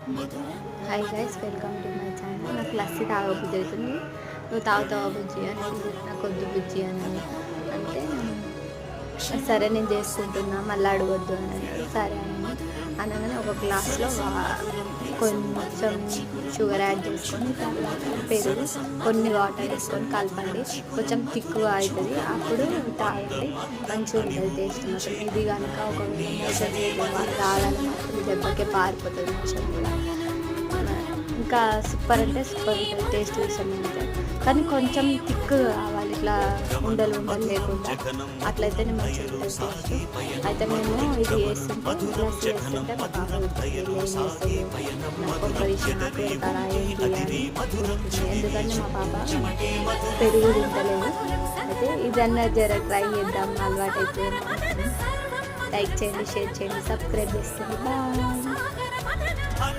Hi guys, welcome to my channel. నాకు లస్సీ తాగబుద్ధి అవుతుంది. నువ్వు తాగుతావా బుజ్జి అని, నాకు వద్దు బుజ్జి అని అంటే సరే నేను చేసుకుంటున్నా మళ్ళీ అడగొద్దు అని అన్నాడు. సరే అని అనగానే ఒక గ్లాస్లో కొంచెం షుగర్ యాడ్ చేసుకొని పెరుగు కొన్ని వాటర్ వేసుకొని కలపండి. కొంచెం థిక్గా అవుతుంది, అప్పుడు తాగండి. మంచిగా ఉంటుంది టేస్ట్ మాత్రం. ఇది కనుక ఒకవేళ మోషన్ వాళ్ళు తాగాలి మాత్రం దెబ్బకే పారిపోతుంది మోషన్ కూడా. ఇంకా సూపర్ అంటే సూపర్ ఉంటుంది టేస్ట్ విషయం అంటే. కానీ కొంచెం థిక్ కావాలి, ఇట్లా ఉండలు ఉండలు లేకుండా, అట్లయితేనే మంచిగా ఉంటుంది టేస్ట్. అయితే మేము ఇది వేస్తుంటే గ్లాస్ వేస్తుంటే మా పాప ఏం చేస్తుంది, నాకు ఒక విషయం నాకు పెడతారా ఏంటి అని. ఎందుకంటే మా పాప పెరుగు తింటలేదు. అయితే ఇదన్నా జర ట్రై చేద్దాం, అలవాటు అయితే. లైక్ చేయండి, షేర్ చేయండి, సబ్స్క్రైబ్ చేస్తుంది. బాయ్.